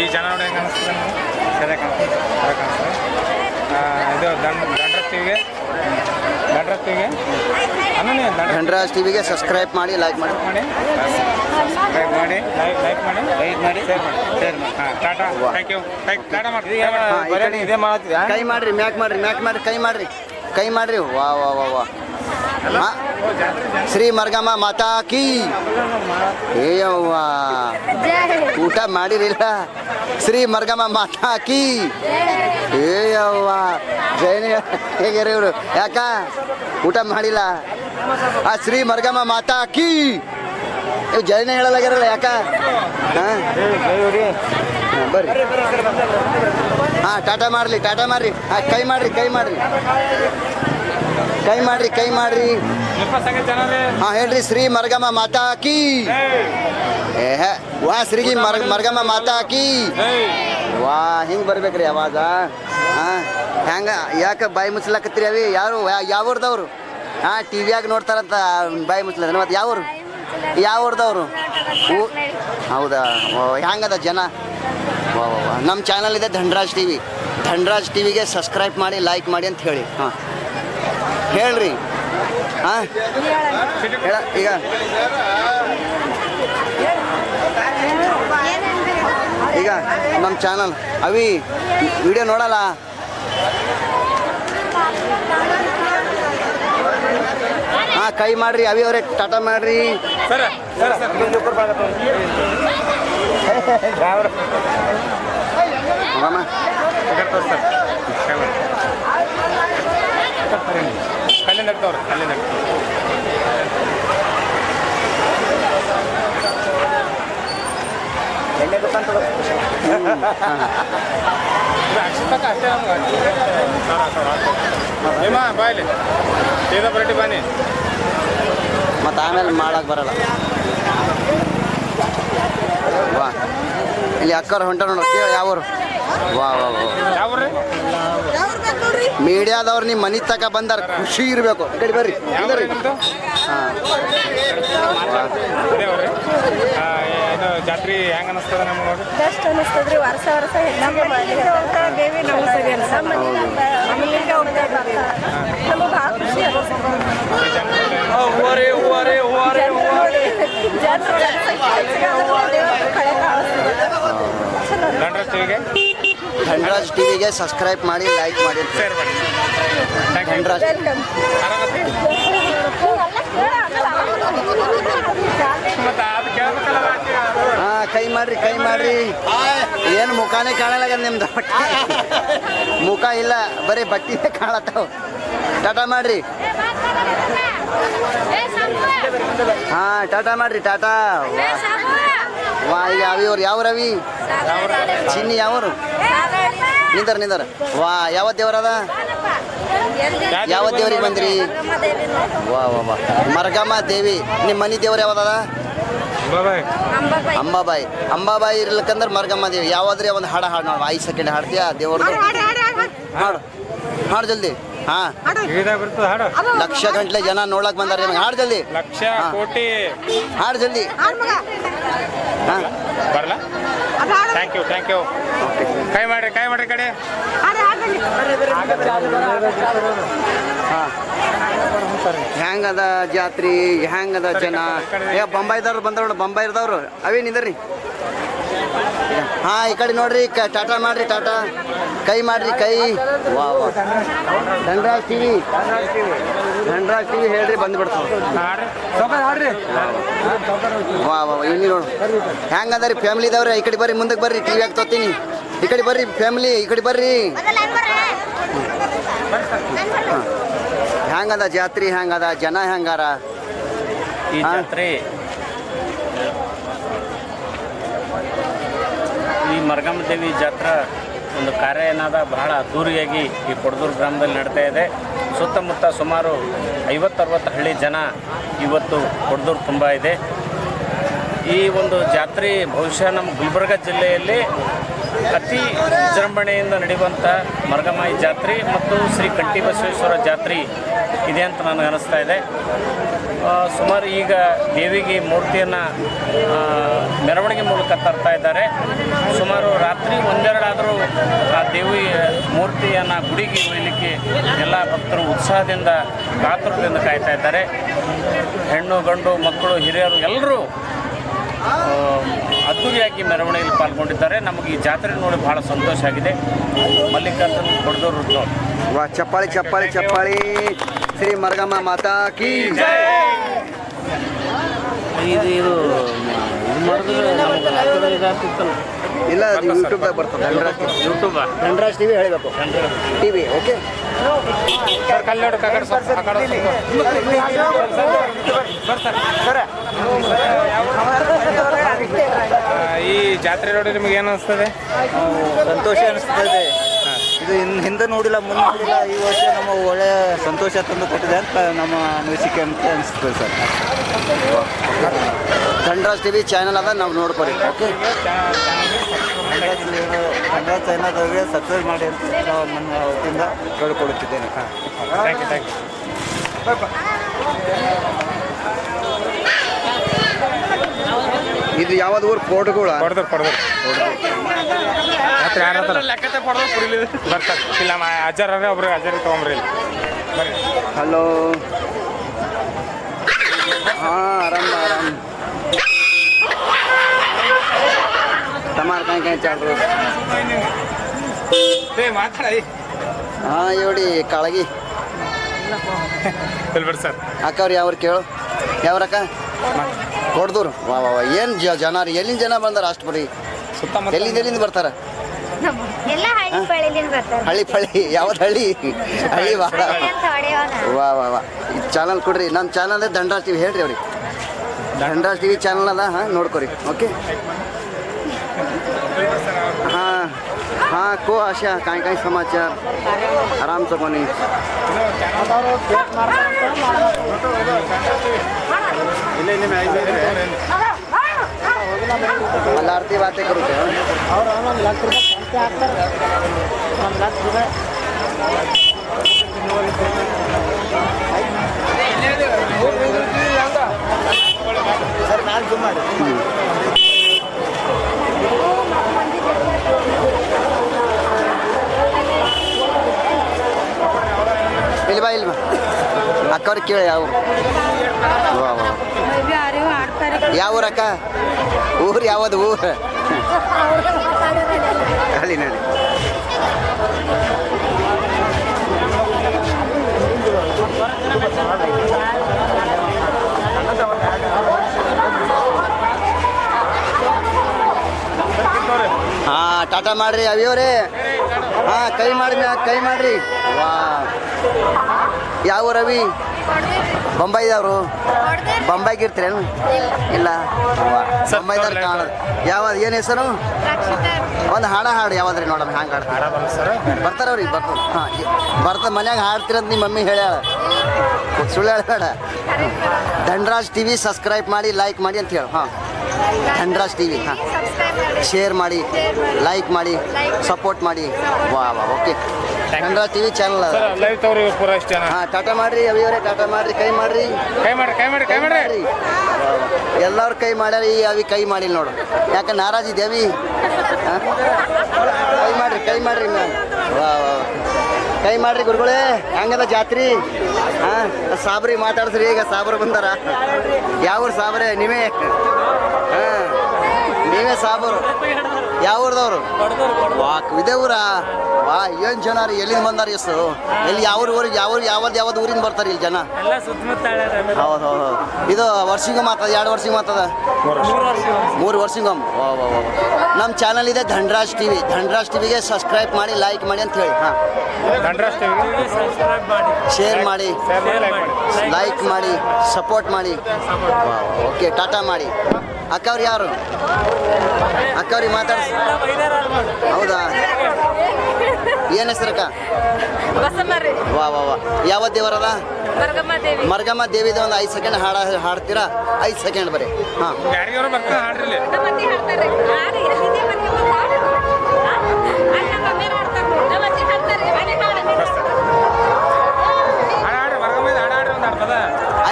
ಈ ಜನ ನೋಡಿ ಹೆಂಗೆ ಅನಿಸ್ತದೆ ನಿಮಗೆ? ಚೆನ್ನಾಗಿ ಕಾಣಿಸ್ತದೆ, ಇದು ಧನರಾಜ್ ಟಿವಿಗೆ ಧನರಾಜ್ ಟಿವಿಗೆ ಸಬ್ಸ್ಕ್ರೈಬ್ ಮಾಡಿ, ಲೈಕ್ ಮಾಡಿ, ಸಬ್ಸ್ಕ್ರೈಬ್ ಮಾಡಿ, ಲೈಕ್ ಮಾಡಿ, ಶೇರ್ ಮಾಡಿ. ಹಾಂ, ಟಾಟಾ. Thank you. ಟಾಟಾ ಮಾಡಿ. ಇದೇ ಮಾಡ್ತಿದ್ಯಾ? ಕೈ ಮಾಡ್ರಿ, ಮ್ಯಾಕ್ ಮಾಡ್ರಿ, ಕೈ ಮಾಡ್ರಿ, ಕೈ ಮಾಡ್ರಿ. ವಾ ವಾ ವಾ ವಾ. ಶ್ರೀ ಮರ್ಗಮ್ಮ ಮಾತಾ ಕೀ. ಏಯವ್ವ ಊಟ ಮಾಡಿರಿಲ್ಲ? ಶ್ರೀ ಮರ್ಗಮ್ಮ ಮಾತಾ ಕೀ. ಏಯವ್ವ ಜೈನ ಹೇಗ್ಯಾರ ಇವರು? ಯಾಕ ಊಟ ಮಾಡಿಲ್ಲ? ಆ ಶ್ರೀ ಮರ್ಗಮ್ಮ ಮಾತಾ ಕೀ. ಇವು ಜೈನ ಹೇಳಲಾಗ್ಯಾರಲ್ಲ, ಯಾಕ? ಹಾಂ ಬರ್ರಿ. ಹಾಂ, ಟಾಟಾ ಮಾಡಲಿ, ಟಾಟಾ ಮಾಡ್ರಿ. ಹಾಂ, ಕೈ ಮಾಡ್ರಿ, ಕೈ ಮಾಡ್ರಿ, ಕೈ ಮಾಡ್ರಿ, ಕೈ ಮಾಡ್ರಿ. ಹಾಂ ಹೇಳ್ರಿ. ಶ್ರೀ ಮರ್ಗಮ್ಮ ಮಾತಾ ಕೀ. ವಾ ಶ್ರೀಗಿ ಮರ್ಗಮ್ಮ ಮಾತಾ ಕೀ. ವಾ ಹಿಂಗೆ ಬರ್ಬೇಕ್ರಿ ಅವಾಜ. ಹಾಂ, ಹೆಂಗ ಯಾಕೆ ಬಾಯಿ ಮುಚ್ಚಲಾಕತ್ತೀರಿ? ಅವಿ ಯಾರು ಯಾವ ಊರ್ದವ್ರು? ಹಾಂ, ಟಿ ವಿಯಾಗ ನೋಡ್ತಾರಂತ ಬಾಯಿ ಮುಚ್ಚಲ. ಮತ್ತು ಯಾವ ಊರ್ದವ್ರು? ಹೌದಾ? ಹೆಂಗದ ಜನ? ವಾ ವಾ ವಾ ನಮ್ಮ ಚಾನಲ್ ಇದೆ ಧನರಾಜ್ ಟಿವಿ. ಧನರಾಜ್ ಟಿವಿಗೆ ಸಬ್ಸ್ಕ್ರೈಬ್ ಮಾಡಿ, ಲೈಕ್ ಮಾಡಿ ಅಂತ ಹೇಳಿ. ಹಾಂ ಹೇಳ್ರಿ. ಹಾಂ ಹೇಳ. ಈಗ ಈಗ ನಮ್ಮ ಚಾನಲ್ ಅವಿ ವಿಡಿಯೋ ನೋಡಲ್ಲ? ಹಾಂ, ಕೈ ಮಾಡ್ರಿ, ಅವಿ ಅವರೇ ಟಾಟಾ ಮಾಡ್ರಿ. ಸರ್ ಹೋಗಮ್ಮ. ಕಲ್ಲಿಂದ ಇರ್ತವ್ರೆ, ಕಲ್ಲಿಂದ ಎಣ್ಣೆ ದುಕಾನ್ ಅಷ್ಟೇ ನಿಮ್ಮ ಬಾಯ್ಲಿ ಸೀದಾ ಬರಟಿ ಬನ್ನಿ. ಮತ್ತು ಆಮೇಲೆ ಮಾಡಕ್ಕೆ ಬರಲ್ಲ. ವಾ ಅಲ್ಲಿ ಅಕ್ಕವ್ರು ಹೊಂಟ ನೋಡು ಕೇಳ ಯಾವರು ವಾ ವಾ ವಾ ಯಾವ ರೀ ಮೀಡಿಯಾದವ್ರು ನಿಮ್ಮ ಮನೆ ತಕ ಬಂದಾರ ಖುಷಿ ಇರಬೇಕು ಈ ಕಡೆ ಬರ್ರಿ ಯಾವ ರೀ ನಿಮ್ಮದು ಹಾಂ ಇದೇವ್ರಿ ಇದು ಜಾತ್ರೆ ಹೆಂಗೆ ಅನಿಸ್ತದ ನಮ್ಗೆ ನೋಡಿ ಬೆಸ್ಟ್ ಅನಿಸ್ತದ್ರಿ ವರ್ಷ ಹೆಚ್ಚಿಗೆ ದೇವಿ ನಮ್ಗೆ ಸರಿ ಅನ್ಸ ನಮ್ಮಲ್ಲಿಂದ ನಮಗೆ ಭಾಳ ಖುಷಿ ಧನರಾಜ್ ಟಿವಿಗೆ ಸಬ್ಸ್ಕ್ರೈಬ್ ಮಾಡಿ ಲೈಕ್ ಮಾಡಿ ಶೇರ್ ಮಾಡಿ ಧನರಾಜ್ ಆರಾಮತಿ ಮತ್ತೆ ಅದು ಕೇಳ್ಬೇಕಲ್ಲ ಹಾಂ ಕೈ ಮಾಡ್ರಿ ಏನು ಮುಖಾನೇ ಕಾಣಲ್ಲ ನಿಮ್ದು ಮುಖ ಇಲ್ಲ ಬರೀ ಬಟ್ಟಿನೇ ಕಾಣತ್ತಾವ ಟಾಟಾ ಮಾಡ್ರಿ ಹಾಂ ಟಾಟಾ ಮಾಡ್ರಿ ಟಾಟಾ ವಾ ಈಗ ಅವಿಯವ್ರು ಯಾವ ರವಿ ಚಿನ್ನಿ ಯಾವರು ನಿಂದರ ವಾ ಯಾವ ದೇವರದ ಯಾವ ದೇವ್ರಿಗೆ ಬಂದ್ರಿ ವಾ ವಾ ವಾ ಮರ್ಗಮ್ಮ ದೇವಿ ನಿಮ್ಮ ಮನೆ ದೇವ್ರು ಯಾವ್ದದ ಬಾಯ್ ಅಂಬಾಬಾಯಿ ಇರ್ಲಿಕ್ಕಂದ್ರೆ ಮರ್ಗಮ್ಮ ದೇವಿ ಯಾವಾದ್ರೆ ಒಂದು ಹಾಡು ನೋಡು 5 ಸೆಕೆಂಡ್ ಹಾಡ್ತೀಯಾ ದೇವ್ರದ್ದು ಹಾಡು ಜಲ್ದಿ ಹಾಂ ಬರ್ತದೆ ಹಾಡು ಲಕ್ಷ ಗಂಟ್ಲೆ ಜನ ನೋಡಕ್ ಬಂದಾರೆ ನಿಮಗೆ ಹಾಡು ಜಲ್ದಿ ಲಕ್ಷ ಕೋಟಿ ಹಾಡು ಜಲ್ದಿ ಹಾಂ ಬರಲ್ಲ ಥ್ಯಾಂಕ್ ಯು ಕೈ ಮಾಡ್ರಿ ಕಡೆ ಹಾಂ ಹೆಂಗದ ಜಾತ್ರಿ ಹೆಂಗದ ಜನ ಬೊಂಬಾಯಿದವ್ರು ಬಂದವ್ರು ಬೊಂಬಾಯಿದವ್ರು ಅವೇ ನಿಂದ್ರಿ ಹಾಂ ಈ ಕಡೆ ನೋಡ್ರಿ ಟಾಟಾ ಮಾಡ್ರಿ ಟಾಟಾ ಕೈ ಮಾಡ್ರಿ ಕೈ ವಾ ವಾ ಧನರಾಜ್ ಟಿವಿ ಹೇಳ್ರಿ ಬಂದ್ಬಿಡ್ತಾವ ವಾ ವಾ ಇಲ್ಲಿ ನೋಡು ಹೆಂಗದ ರೀ ಫ್ಯಾಮಿಲಿದವ್ರೆ ಈ ಕಡೆ ಬರ್ರಿ ಮುಂದಕ್ಕೆ ಬರ್ರಿ ಟಿವಿ ಹಾಕಿ ತೊತ್ತೀನಿ ಈ ಕಡೆ ಬರ್ರಿ ಫ್ಯಾಮಿಲಿ ಈ ಕಡೆ ಬರ್ರಿ ಹೆಂಗದ ಜಾತ್ರಿ ಹೆಂಗದ ಜನ ಹೆಂಗಾರ ಈ ಜಾತ್ರೆ ಈ ಮರ್ಗಮ್ಮ ದೇವಿ ಜಾತ್ರಾ ಒಂದು ಕಾರ್ಯ ಏನಾದ ಬಹಳ ಅದ್ದೂರಿಯಾಗಿ ಈ ಕೊಡದೂರು ಗ್ರಾಮದಲ್ಲಿ ನಡೀತಾ ಇದೆ. ಸುತ್ತಮುತ್ತ ಸುಮಾರು 50-60 ಹಳ್ಳಿ ಜನ ಇವತ್ತು ಕೊಡದೂರು ತುಂಬ ಇದೆ. ಈ ಒಂದು ಜಾತ್ರೆ ಬಹುಶಃ ನಮ್ಮ ಗುಲ್ಬರ್ಗ ಜಿಲ್ಲೆಯಲ್ಲಿ ಅತಿ ವಿಜೃಂಭಣೆಯಿಂದ ನಡೆಯುವಂಥ ಮರ್ಗಮಾಯಿ ಜಾತ್ರೆ ಮತ್ತು ಶ್ರೀ ಕಂಠೀಬಸವೇಶ್ವರ ಜಾತ್ರೆ ಇದೆ ಅಂತ ನನಗೆ ಅನ್ನಿಸ್ತಾ ಇದೆ. ಸುಮಾರು ಈಗ ದೇವಿಗೆ ಮೂರ್ತಿಯನ್ನು ಮೆರವಣಿಗೆ ಮೂಲಕ ತರ್ತಾ ಇದ್ದಾರೆ. ಸುಮಾರು ರಾತ್ರಿ 1-2 ಆದರೂ ಆ ದೇವಿ ಮೂರ್ತಿಯನ್ನು ಗುಡಿಗೆ ಒಯ್ಯಲಿಕ್ಕೆ ಎಲ್ಲ ಭಕ್ತರು ಉತ್ಸಾಹದಿಂದ ಕಾತುರದಿಂದ ಕಾಯ್ತಾ ಇದ್ದಾರೆ. ಹೆಣ್ಣು ಗಂಡು ಮಕ್ಕಳು ಹಿರಿಯರು ಎಲ್ಲರೂ ಅದ್ದೂರಿಯಾಗಿ ಮೆರವಣಿಗೆಯಲ್ಲಿ ಪಾಲ್ಗೊಂಡಿದ್ದಾರೆ. ನಮಗೆ ಈ ಜಾತ್ರೆ ನೋಡಿ ಭಾಳ ಸಂತೋಷ ಆಗಿದೆ. ಮಲ್ಲಿಕಾರ್ಜುನ್ ಕೊಡದೂರು ನೋಡಿ ವಾ ಚಪ್ಪಾಳಿ ಚಪ್ಪಾಳಿ ಚಪ್ಪಾಳಿ ಶ್ರೀ ಮರ್ಗಮ್ಮ ಮಾತಾ ಕೀ ಇದು ಮಾಡಿದ್ರೆ ನಮ್ಗೆ ಇದಾಗ್ತಿತ್ತಲ್ಲ. ಇಲ್ಲ ಯೂಟ್ಯೂಬ್ದಾಗ ಬರ್ತದೆ ಧನರಾಜ್ ಟಿವಿ ಹೇಳಬೇಕು ಟಿವಿ ಓಕೆ ಸರ್ ಕಲ್ಲೋಡು ಕಗಡ ಈ ಜಾತ್ರೆ ನೋಡಿ ನಿಮ್ಗೆ ಏನು ಅನಿಸ್ತದೆ? ಸಂತೋಷ ಅನಿಸ್ತದೆ. ಇದು ಹಿಂದೆ ನೋಡಿಲ್ಲ ಮುಂದೆ ನೋಡಿಲ್ಲ. ಈ ವರ್ಷ ನಮ್ಮ ಒಳ್ಳೆಯ ಸಂತೋಷ ತಂದು ಕೊಟ್ಟಿದೆ ಅಂತ ನಮ್ಮ ಅನಿಸಿಕೆ ಅಂತ ಅನಿಸ್ತದೆ ಸರ್. ಧನರಾಜ್ ಟಿವಿ ಚಾನಲ್ ಅದ ನಾವು ನೋಡ್ಕೊರಿ ಓಕೆ. ಧನರಾಜ್ ಚಾನಲ್ದವ್ರಿಗೆ ಸಬ್ಸ್ಕ್ರೈಬ್ ಮಾಡಿ ಅಂತ ನಾವು ನನ್ನ ವತಿಯಿಂದ ಕೇಳಿಕೊಳ್ಳುತ್ತಿದ್ದೇನೆ. ಥ್ಯಾಂಕ್ ಯು ಇದು ಯಾವ್ದು ಊರು ಕೋಟಗಳ ಕೊಡದೂರು ಮತ್ತೆ ಯಾರ ಲೆಕ್ಕತೆ ಕೊಡೋದು ಕುಡಿಲಿ ಬರ್ತಾರೆ. ಇಲ್ಲ ಅಜ್ಜಾರ ಒಬ್ರು ಅಜ್ಜಾರಿ ತೊಗೊಂಬ್ರಿ ಬರ್ರಿ. ಹಲೋ ಹಾಂ ಆರಾಮ್ टमार काय चाल रोज ಹಾಂ ನೋಡಿ ಕಾಳಗಿ ಸರ್ ಅಕ್ಕವ್ರು ಯಾವ್ರು ಕೇಳು ಯಾವ್ರಕ್ಕ ಕೊಡ್ದೂರು ವಾ ವಾ ವಾ ಏನು ಜನ ರೀ ಎಲ್ಲಿಂದ ಜನ ಬಂದಾರ ಅಷ್ಟು ಬರೀ ಸುತ್ತಮುತ್ತ ಎಲ್ಲಿಂದ ಬರ್ತಾರ ಎಲ್ಲ ಹಳ್ಳಿ ಪಳ್ಳಿ ಯಾವ್ದು ಹಳ್ಳಿ ಭಾಳ ವಾ ವಾ ವಾ ಈ ಚಾನಲ್ ಕೊಡ್ರಿ ನನ್ನ ಚಾನಲ್ ಧನರಾಜ್ ಟಿವಿ ಹೇಳ್ರಿ ಅವ್ರಿಗೆ ಧನರಾಜ್ ಟಿವಿ ಚಾನಲ್ ಅದ ಹಾಂ ನೋಡ್ಕೊರಿ ಓಕೆ. हाँ हाँ को आशा काय काय समाचार आराम से बनी लाड़ती बातें करूँ ಅವ್ರು ಒಂದು ಲಕ್ಷ ರೂಪಾಯಿ ಸಂತೆ ಹಾಕ್ತಾರೆ 1 ಲಕ್ಷ ರೂಪಾಯಿ ಸರ್ ನಾನು ಜೂಮ್ ಮಾಡಿ ಇಲ್ವಾ ಅಕ್ಕವ್ರಿಗೆ ಕೇಳಿ ಯಾವ ಯಾವ ಊರಕ್ಕ ಊರು ಯಾವುದು ಊರು ಅಲ್ಲಿ ನೋಡಿ ಹಾಂ ಟಾಟಾ ಮಾಡ್ರಿ ಅವಿಯವ್ರಿ ಹಾಂ ಕೈ ಮಾಡ್ರಿ ವಾ ಯಾವ ರವಿ ಬೊಂಬೈದವರು ಬೊಂಬೈಗೆ ಇರ್ತೀರೇನು ಇಲ್ಲ ಬೊಂಬೈದವ್ರು ಕಾಣೋದು ಯಾವ್ದು ಏನು ಹೆಸರು ಒಂದು ಹಾಡು ಯಾವ್ದ್ರಿ ನೋಡಮ್ಮ ಹ್ಯಾಂಗೆ ಹಾಡ್ತಾರೆ ಬರ್ತಾರವ್ರಿಗೆ ಬರ್ತಾರೆ ಹಾಂ ಬರ್ತಾರೆ ಮನ್ಯಾಗ ಹಾಡ್ತಿರಂತ ನಿಮ್ಮ ಮಮ್ಮಿ ಹೇಳ್ಯಾಳ ಸುಳ್ಳು ಹೇಳಬೇಡ ಧನ್ರಾಜ್ ಟಿ ವಿ ಸಬ್ಸ್ಕ್ರೈಬ್ ಮಾಡಿ ಲೈಕ್ ಮಾಡಿ ಅಂತ ಹೇಳು ಹಾಂ ಧನ್ರಾಜ್ ಟಿ ವಿ ಹಾಂ ಶೇರ್ ಮಾಡಿ ಲೈಕ್ ಮಾಡಿ ಸಪೋರ್ಟ್ ಮಾಡಿ ವಾ okay Dhanraj T V channel live ತವ್ರಿ ಪೂರ ಇಷ್ಟ ಹಾಂ ಟಾಟಾ ಮಾಡ್ರಿ ಅವಿಯವರೇ ಟಾಟಾ ಮಾಡ್ರಿ ಕೈ ಮಾಡ್ರಿ ಎಲ್ಲರೂ ಕೈ ಮಾಡ್ಯಾರ ಈ ಅವಿ ಕೈ ಮಾಡಿಲ್ಲ ನೋಡು ಯಾಕೆ ನಾರಾಜ್ ಇದೇವಿ ಕೈ ಮಾಡ್ರಿ ಮ್ಯಾಮ್ ವಾ ಕೈ ಮಾಡ್ರಿ ಗುರುಗಳೇ ಹೆಂಗದ ಜಾತ್ರಿ ಹಾಂ ಸಾಬ್ರಿ ಮಾತಾಡ್ಸ್ರಿ ಈಗ ಸಾಬ್ರು ಬಂದಾರ ಯಾವ್ರು ಸಾಬ್ರೆ ನೀವೇ ಹಾಂ ನೀವೇ ಸಾಬರು ಯಾವ ಊರ್ದವ್ರು ವಾ ಇದೇ ಊರಾ ವಾ ಏನು ಜನ ರೀ ಎಲ್ಲಿಂದ ಬಂದಾರ ಎಷ್ಟು ಎಲ್ಲಿ ಯಾವ ಊರಿಗೆ ಯಾವ್ದು ಊರಿಂದ ಬರ್ತಾರೆ ಇಲ್ಲಿ ಜನ ಹೌದು ಇದು ವರ್ಷಿಗೆ ಮಾತದ 2 ವರ್ಷಿಗೆ ಮಾತದ 3 ವರ್ಷಿಗೊಮ್ಮೆ ವಾ ನಮ್ಮ ಚಾನಲ್ ಇದೆ ಧನ್ರಾಜ್ ಟಿವಿಗೆ ಸಬ್ಸ್ಕ್ರೈಬ್ ಮಾಡಿ ಲೈಕ್ ಮಾಡಿ ಅಂತ ಹೇಳಿ ಹಾಂ ಶೇರ್ ಮಾಡಿ ಲೈಕ್ ಮಾಡಿ ಸಪೋರ್ಟ್ ಮಾಡಿ ಓಕೆ ಟಾಟಾ ಮಾಡಿ ಅಕ್ಕವ್ರು ಯಾರು ಅಕ್ಕವ್ರಿಗೆ ಮಾತಾಡ್ಸಿ ಹೌದಾ ಏನು ಹೆಸರಕ್ಕ ವಾ ಯಾವ ದೇವರದ ಮರ್ಗಮ್ಮ ದೇವಿದ ಒಂದು 5 ಸೆಕೆಂಡ್ ಹಾಡ್ತೀರಾ 5 ಸೆಕೆಂಡ್ ಬರೀ ಹಾಂ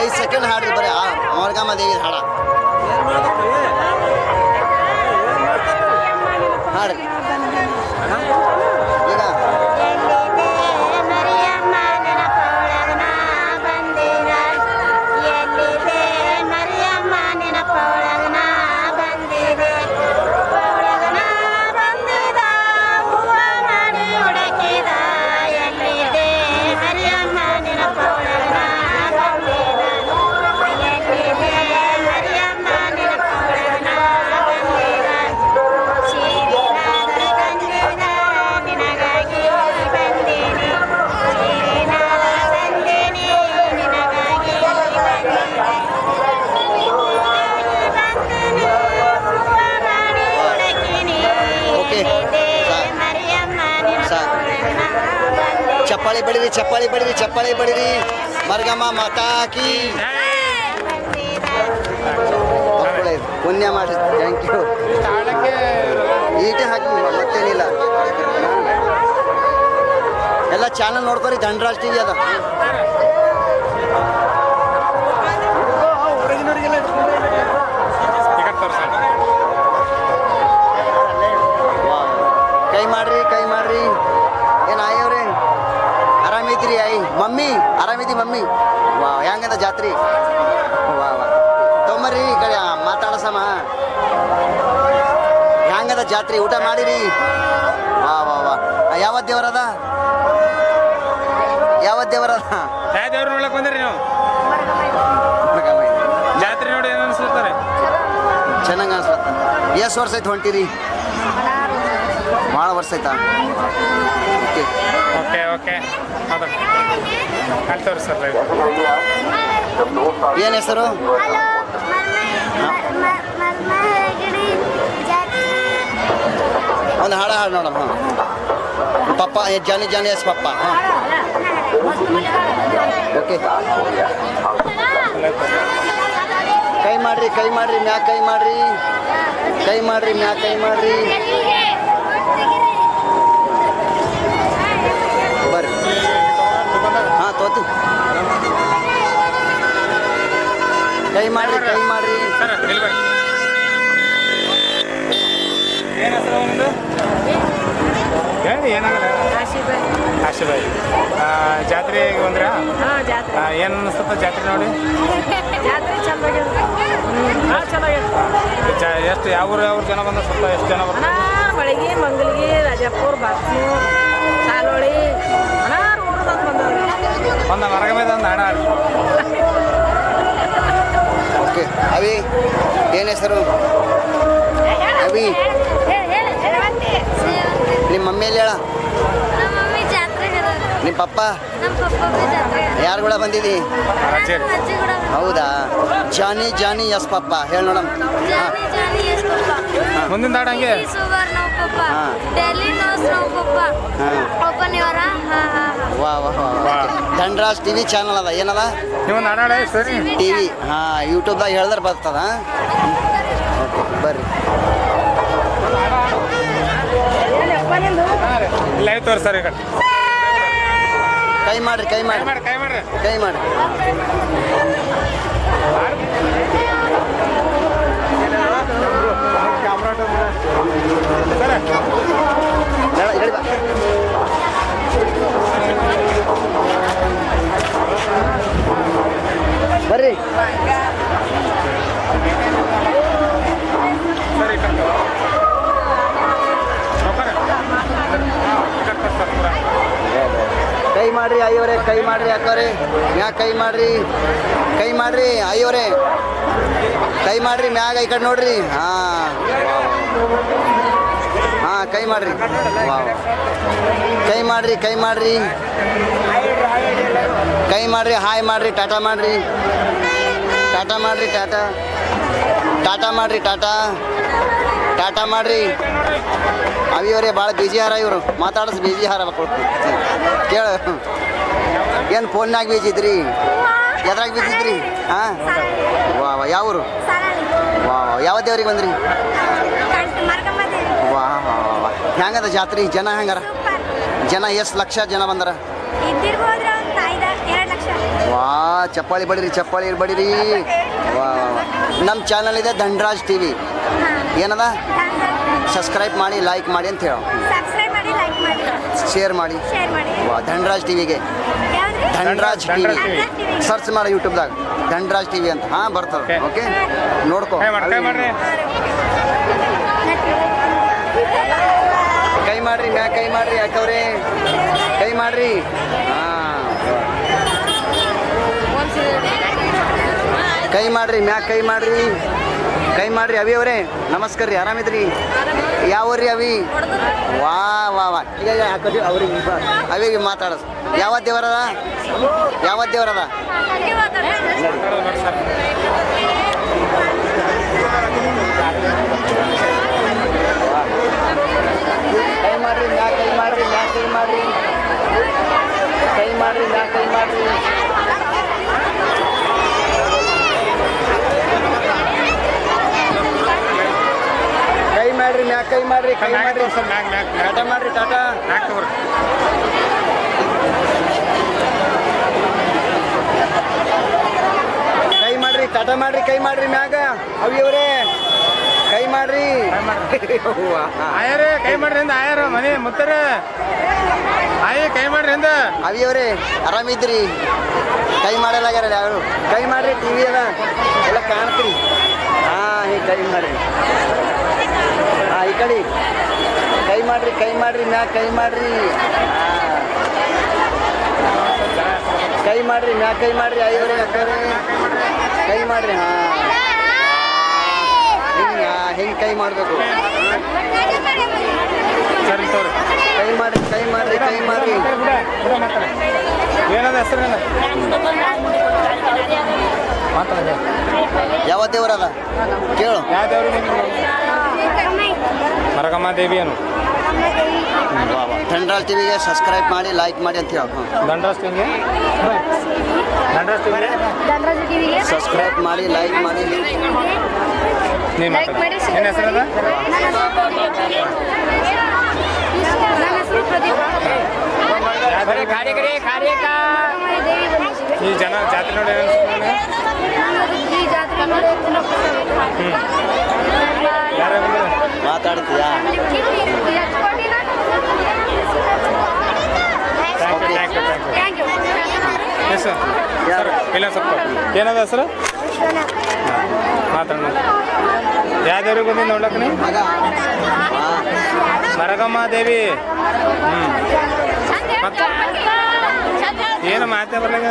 ಐದು ಸೆಕೆಂಡ್ ಹಾಡ್ರಿ ಬರೀ ಮರ್ಗಮ್ಮ ದೇವಿ ಹಾಡ ಹಾಡ್ರಿ ಈಗ ಚಪ್ಪಾಳಿ ಬಡಿರಿ ಮರ್ಗಮ್ಮ ಮಾತಾಕಿ ಪುಣ್ಯ ಮಾಡಿ ಥ್ಯಾಂಕ್ ಯು ಈಟೆ ಹಾಕಿ ಮತ್ತೇನಿಲ್ಲ ಎಲ್ಲ ಚಾನಲ್ ನೋಡ್ಕೊರಿ ಧನ್ರಾಜ್ ಟಿವಿ ಅದ ಕೈ ಮಾಡ್ರಿ ಏನು ಆಯವ್ರೆ ಆರಾಮಿದ್ರಿ ಆಯಿ ಮಮ್ಮಿ ಆರಾಮಿದ್ದಿ ಮಮ್ಮಿ ವಾ ಹೆಂಗದ ಜಾತ್ರಿ ವಾ ತೊಂಬರ್ರಿ ಈ ಕಡೆ ಮಾತಾಡಸಮ್ಮ ಹೆಂಗದ ಜಾತ್ರಿ ಊಟ ಮಾಡಿರಿ ವಾ ಯಾವ ದೇವರದ ದೇವ್ರ ನೋಡಕ್ ಬಂದ್ರಿ ನೀವು ಜಾತ್ರೆ ನೋಡಿ ಏನು ಅನ್ಸುತ್ತಾರೆ ಚೆನ್ನಾಗಿ ಅನ್ಸುತ್ತ ಎಷ್ಟು ವರ್ಷ ಆಯ್ತು ಹೊಂಟಿರಿ ಭಾಳ ವರ್ಷ ಆಯ್ತಾ ಓಕೆ ಕಲ್ತವ್ರಿ ಸರ್ ಏನು ಹೆಸರು ಒಂದು ಹಾಡು ನೋಡಮ್ಮ ಪಪ್ಪ ಜಾನಿ ಎಸ್ ಪಪ್ಪ ಹಾಂ ಓಕೆ ಕೈ ಮಾಡ್ರಿ ಕೈ ಮಾಡ್ರಿ ಮ್ಯಾಗ ಕೈ ಮಾಡ್ರಿ ಕೈ ಮಾಡ್ರಿ ಮ್ಯಾಗ ಕೈ ಮಾಡ್ರಿ ಬರ್ರಿ ಹಾಂ ತೋತಿ ಕೈ ಮಾಡ್ರಿ ಕೈ ಮಾಡ್ರಿ ಸರ್ ಇಲ್ಲಿ ಬರ್ರಿ ಏನು ಹೆಸರು ನಿಮ್ಮದು ಹೇಳಿ ಏನಾಗಲ್ಲ ಕಾಶಿಬಾಯಿ ಜಾತ್ರೆಗೆ ಬಂದ್ರಾ ಹಾಂ ಜಾತ್ರೆ ಏನು ಅನ್ನಿಸ್ತದ ಜಾತ್ರೆ ನೋಡಿ ಜಾತ್ರೆ ಚೆನ್ನಾಗಿದೆ ಎಷ್ಟು ಯಾವ ಊರು ಜನ ಬಂದ ಸ್ವಲ್ಪ ಎಷ್ಟು ಜನ ಬರ್ತಾರೆ ಮಳಿಗೆ ಮಂಗಲ್ಗಿ ರಾಜಾಪುರ ಬಾತ್ನೂರು ಸಾಲೋಳಿ ಅನಾರು ಊರದಂತ ಬಂದವ್ರು ಒಂದು ಮರಗಮೇದ ಒಂದು ಹಣ ಓಕೆ ಅವಿ ಏನು ಹೆಸರು ಅವಿ ನಿಮ್ಮ ಮಮ್ಮಿಯಲ್ಲಿ ಹೇಳ ನಮ್ಮ ಮಮ್ಮಿ ಜಾತ್ರೆಗೆ ನಿಮ್ಮ ಪಪ್ಪ ನಮ್ಮ ಪಪ್ಪ ಜಾತ್ರೆಗೆ ಯಾರು ಕೂಡ ಬಂದಿದ್ದಿ ರಜೆ ಅಜ್ಜಿ ಕೂಡ ಹೌದಾ ಜಾನಿ ಜಾನಿ ಎಸ್ ಪಪ್ಪ ಹೇಳಿ ನೋಡಮ್ ಜಾನಿ ಜಾನಿ ಎಸ್ ಪಪ್ಪ ಮುಂದಿನ ದಾಡ ಹಂಗೆ ಸುವರ್ ನೋ ಪಪ್ಪ ಹಾ. ಡೆಲ್ಲಿ ನೋಸ್ ನೋ ಪಪ್ಪ ಹಾಂ ಓಪನ್ ಇವರ ಹಾ ಹಾ ವಾ ವಾ ವಾ ಧನ್ರಾಜ್ ಟಿ ವಿ ಚಾನಲ್ ಅದ ಏನದ ನೀವು ನಾಡ ಸರಿ ಟಿ ವಿ ಹಾಂ ಯೂಟ್ಯೂಬ್ದಾಗ ಹೇಳಿದ್ರೆ ಬರ್ತದ ಓಕೆ ಬರ್ರಿ ಲೈವ್ ತೋರಿಸ್ತಾರೆ ಈ ಕಡೆ ಕೈ ಮಾಡ್ರಿ ಕೈ ಮಾಡ್ರಿ ಕೈ ಮಾಡ್ರಿ ಕೈ ಮಾಡ್ರಿ ಹೇಳಿ ಬಾ ಬರ್ರಿ ಸರಿ ಈ ಕಡೆ ಕೈ ಮಾಡ್ರಿ ಅಯ್ಯವರೇ ಕೈ ಮಾಡ್ರಿ ಅಕ್ಕವ್ರೆ ಮ್ಯಾಗ ಕೈ ಮಾಡ್ರಿ ಕೈ ಮಾಡ್ರಿ ಅಯ್ಯವರೇ ಕೈ ಮಾಡ್ರಿ ಮ್ಯಾಗ ಈ ಕಡೆ ನೋಡ್ರಿ ಹಾಂ ಹಾಂ ಕೈ ಮಾಡ್ರಿ ವಾವ್ ಕೈ ಮಾಡ್ರಿ ಕೈ ಮಾಡ್ರಿ ಕೈ ಮಾಡ್ರಿ ಹಾಯ್ ಮಾಡ್ರಿ ಟಾಟಾ ಮಾಡ್ರಿ ಟಾಟಾ ಮಾಡ್ರಿ ಟಾಟಾ ಟಾಟಾ ಮಾಡ್ರಿ ಟಾಟಾ ಟಾಟಾ ಮಾಡ್ರಿ ಅವಿಯವರೇ ಭಾಳ ಬಿಜಿ ಹಾರ ಇವರು ಮಾತಾಡಿಸ್ ಬಿಜಿ ಹಾರ ಕೇಳ ಏನು ಫೋನ್ನಾಗ ಬೀಜಿ ಇದ್ರಿ ಎದ್ರಾಗ ಬೀಜಿದ್ರಿ ಹಾಂ ವಾ ವಾ ಯಾವ ಊರು ವಾ ಯಾವ ದೇವ್ರಿಗೆ ಬಂದ್ರಿ ವಾ ವಾ ವಾ ಹೆಂಗದ ಜಾತ್ರೆ ಜನ ಹೆಂಗಾರ ಜನ ಎಷ್ಟು ಲಕ್ಷ ಜನ ಬಂದಾರ ಇದ್ದಿರ್ಬೋದ್ರ ಒಂದು 2 ಲಕ್ಷ ವಾ ಚಪ್ಪಾಳಿ ಬಡಿರಿ ಚಪ್ಪಾಳಿ ಬಡಿರಿ ವಾ ನಮ್ಮ ಚಾನಲ್ ಇದೆ ಧನ್ರಾಜ್ ಟಿ ವಿ ಏನದ ಸಬ್ಸ್ಕ್ರೈಬ್ ಮಾಡಿ ಲೈಕ್ ಮಾಡಿ ಅಂತ ಹೇಳೋ ಸಬ್ಸ್ಕ್ರೈಬ್ ಮಾಡಿ ಲೈಕ್ ಮಾಡಿ ಶೇರ್ ಮಾಡಿ ಶೇರ್ ಮಾಡಿ ವಾ ಧನ್ರಾಜ್ ಟಿವಿಗೆ ಯಾವ್ದ್ರಿ Dhanraj TV Dhanraj TV. Search ಮಾಡಿ ಯೂಟ್ಯೂಬ್ದಾಗ ಧನ್ರಾಜ್ ಟಿವಿ ಅಂತ ಹಾಂ ಬರ್ತದೆ Okay. ಓಕೆ ನೋಡ್ಕೊ ಕೈ ಮಾಡ್ರಿ ಕೈ ಮಾಡ್ರಿ ಕೈ ಮಾಡ್ರಿ ಮ್ಯಾಗ ಕೈ ಮಾಡ್ರಿ ಯಾಕವ್ರೆ ಕೈ ಮಾಡ್ರಿ ಹಾಂ ಕೈ ಮಾಡ್ರಿ ಮ್ಯಾಗ ಕೈ ಮಾಡ್ರಿ ಕೈ ಮಾಡ್ರಿ ಅವಿ ಅವರೇ ನಮಸ್ಕಾರ ರೀ ಆರಾಮಿದ್ರಿ ಯಾವ ಊರ್ರಿ ಅವಿ ವಾ ವಾ ವಾ ಈಗ ಹಾಕೋದಿ ಅವ್ರಿಗೆ ಅವಿಗೆ ಮಾತಾಡೋದು ಯಾವ ದೇವರದ ಯಾವ ದೇವರದ ಕೈ ಮಾಡ್ರಿ ಮ್ಯಾಗ ಕೈ ಮಾಡ್ರಿ ಮ್ಯಾಗ ಕೈ ಮಾಡ್ರಿ ಕೈ ಮಾಡ್ರಿ ಮ್ಯಾಗ ಕೈ ಮಾಡ್ರಿ ಕೈ ಮಾಡ್ರಿ ಮ್ಯಾಗ ಕೈ ಮಾಡ್ರಿ ಕೈ ಮಾಡ್ರಿ ಸರ್ ಮ್ಯಾಗ್ ಮ್ಯಾಗ್ ಮ್ಯಾಗ್ ಟಾಟಾ ಮಾಡ್ರಿ ಟಾಟಾ ಮ್ಯಾಗ್ ತಗೋರಿ ಕೈ ಮಾಡ್ರಿ ಟಾಟಾ ಮಾಡ್ರಿ ಕೈ ಮಾಡ್ರಿ ಮ್ಯಾಗ ಅವಿಯವರೇ ಕೈ ಮಾಡ್ರಿ ಆಯಾರೇ ಕೈ ಮಾಡ್ರಿ ಅಂದ ಆಯಾರ ಮನೆ ಮುತ್ತರ ಆಯೇ ಕೈ ಮಾಡ್ರಿ ಅಂದ ಅವಿಯವರೇ ಆರಾಮಿದ್ರಿ ಕೈ ಮಾಡಲಾಗ್ಯಾರ ಯಾರು ಕೈ ಮಾಡ್ರಿ ಟಿ ವಿ ಅದ ಎಲ್ಲ ಕಾಣ್ತೀರಿ ಹಾಂ ಹೀಗೆ ಕೈ ಮಾಡ್ರಿ ಹಾಂ ಈ ಕಡೆ ಕೈ ಮಾಡ್ರಿ ಮ್ಯಾಗ ಕೈ ಮಾಡ್ರಿ ಹಾಂ ಕೈ ಮಾಡ್ರಿ ಮ್ಯಾಗ ಕೈ ಮಾಡ್ರಿ ಅಯ್ಯವರೇ ಅಕ್ಕರೇ ಕೈ ಮಾಡ್ರಿ ಹಾಂ ಹಿಂಗೆ ಕೈ ಮಾಡಬೇಕು ಸರಿ ತೋರಿ ಕೈ ಮಾಡ್ರಿ ಕೈ ಮಾಡ್ರಿ ಕೈ ಮಾಡ್ರಿ ಏನದ ಹೆಸರು ಮಾತಾಡ ಯಾವ ದೇವರದ ಕೇಳು ಯಾವ ದೇವ್ರು ಮರಗಮ್ಮ ದೇವಿ ಏನು ಧನ್ರಾಜ್ ಟಿವಿಗೆ ಸಬ್ಸ್ಕ್ರೈಬ್ ಮಾಡಿ ಲೈಕ್ ಮಾಡಿ ಅಂತ ಹೇಳಿ ದಂಡಾಸ್ತಿಂಗೆ ಧನರಾಜ್ ಟಿವಿಗೆ ಸಬ್ಸ್ಕ್ರೈಬ್ ಮಾಡಿ, ಲೈಕ್ ಮಾಡಿ. ನೀವು ಲೈಕ್ ಮಾಡಿ ಏನು ಹೆಸರದ? ನನ್ನ ಹೆಸರು ಪ್ರದೀಪ್ ದೇವಿ ಬಂದಿದ್ದೀವಿ. ಈ ಜನ ಜಾತ್ರೆ ನೋಡಿ ಏನು ಅನಿಸ್ತದೆ? ಈ ಜಾತ್ರೆ ನೋಡಿ ತುಂಬ ಖುಷಿ ಆಗುತ್ತೆ. ಯಾರು ಬಂದ್ರೆ ಮಾತಾಡ್ತೀಯಾ? Thank you yes sir sir ಇಲ್ಲ ಸ್ವಲ್ಪ ಏನದ ಹೆಸರು? ಮಾತಾಡೋಣ. ಯಾವ್ದವ್ರಿಗೆ ಬಂದು ನೋಡ್ಲಕ್ಕ ನೀವು? ಮರಗಮ್ಮ ದೇವಿ. ಮತ್ತೆ ಏನು ಮಾತೇ ಬರ್ಲಾಗ?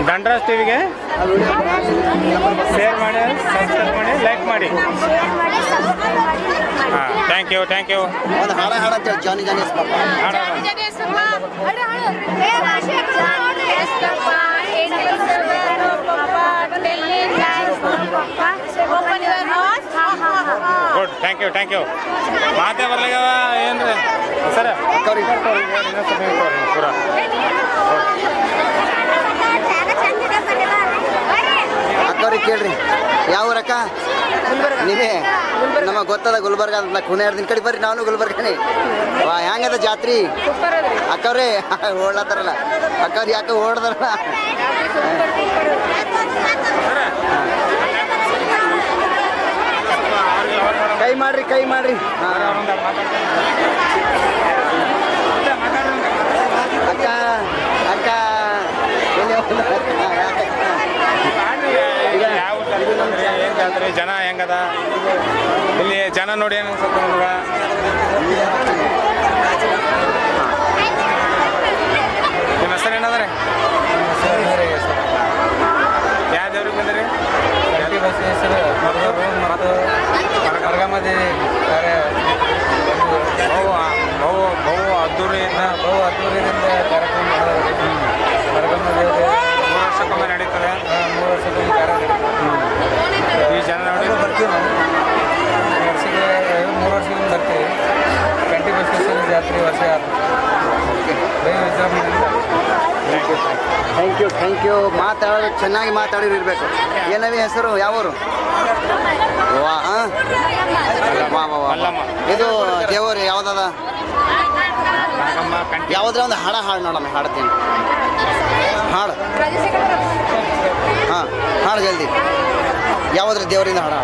ದಂಡರಾಜ್ ಟಿವಿಗೆ ಶೇರ್ ಮಾಡಿ, ಸಬ್ಸ್ಕ್ರೈಬ್ ಮಾಡಿ, ಲೈಕ್ ಮಾಡಿ. ಹಾಂ, ಥ್ಯಾಂಕ್ ಯು ಥ್ಯಾಂಕ್ ಯು. ಒಂದು ಹಾಡಂತೇಳಿ Johnny Johnny papa good, thank you thank you. ಮಾತೇ ಬರ್ಲಾಗವ ಏನು ರೀ ಸರ? ಪೂರ ಅಕ್ಕವ್ರಿಗೆ ಕೇಳ್ರಿ, ಯಾವ ಊರಕ್ಕ? ನೀವೇ ನಮಗೆ ಗೊತ್ತದ ಗುಲ್ಬರ್ಗ ಅಂತ. ಕುಣಿಯಾರ್ದು ನಿನ್ ಕಡೆ ಬರ್ರಿ, ನಾನು ಗುಲ್ಬರ್ಗನೇ. ವಾ, ಹೆಂಗದ ಜಾತ್ರಿ ಅಕ್ಕವ್ರೇ? ಓಡ್ಲತ್ತಾರಲ್ಲ ಅಕ್ಕವ್ರು, ಯಾಕೆ ಓಡ್ದಾರಲ್ಲ? ಕೈ ಮಾಡ್ರಿ, ಕೈ ಮಾಡ್ರಿ. ಅಕ್ಕ ಅಕ್ಕ ಎಲ್ಲಿ ಹೋಗ್ಲ? ಯಾಕೆ? ಯಾವ ಏನು ಜಾತ್ರೆ, ಜನ ಹೆಂಗದ ಇಲ್ಲಿ? ಜನ ನೋಡಿ ಏನು ಅನ್ಸುತ್ತೆ ನಿಮ್ಗೆ? ನಿಮ್ಮ ಹೆಸರು ಏನದ? ಯಾವ ದೇವ್ರಿಗೆ ಬಂದ್ರಿ? ಮರಗಮ್ಮದೇವಿ ಬಹು ಅದ್ದೂರಿಯಿಂದ ಅದ್ದೂರಿಯಿಂದ ಕಾರ್ಯಕ್ರಮ ಮಾಡೋದು. ಮರಗಮ್ಮದೇವಿ 3 ವರ್ಷಕ್ಕೊಮ್ಮೆ ನಡೀತದೆ. 3 ವರ್ಷಕ್ಕೊಮ್ಮೆ ಕಾರ್ಯಕ್ರಮ. ಈ ಜನ ನೋಡಿ ಬರ್ತೀವಿ ನಾವು. 3 ವರ್ಷಕ್ಕೊಮ್ಮೆ ಬರ್ತೀವಿ. ಕಂಟಿನ್ಯೂಸ್ ಜಾತ್ರೆ ವರ್ಷ ಥ್ಯಾಂಕ್ ಯು. ಮಾತಾಡೋದು ಚೆನ್ನಾಗಿ ಮಾತಾಡಿರು ಇರಬೇಕು. ಏನವಿ ಹೆಸರು? ಯಾವೂರು? ವಾ ವಾ ವಾ ವಾ. ಇದು ದೇವರು ಯಾವ್ದದ? ಯಾವುದ್ರ ಒಂದು ಹಾಡು ನೋಡಮ್ಮ, ಹಾಡ್ತೀನಿ. ಹಾಡು ಹಾಂ, ಹಾಡು ಜಲ್ದಿ. ಯಾವುದ್ರ ದೇವರಿಂದ ಹಾಡು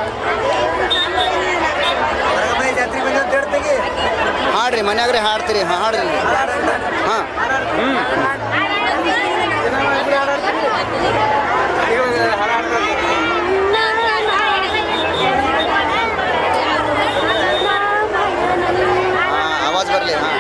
ಹಾಡ್ರಿ, ಮನ್ಯಾಗ್ರೆ ಹಾಡ್ತೀರಿ. ಹಾಂ, ಹಾಡ್ರಿ. ಹಾಂ, ಆವಾಜ್ ಬರಲಿ. ಹಾಂ,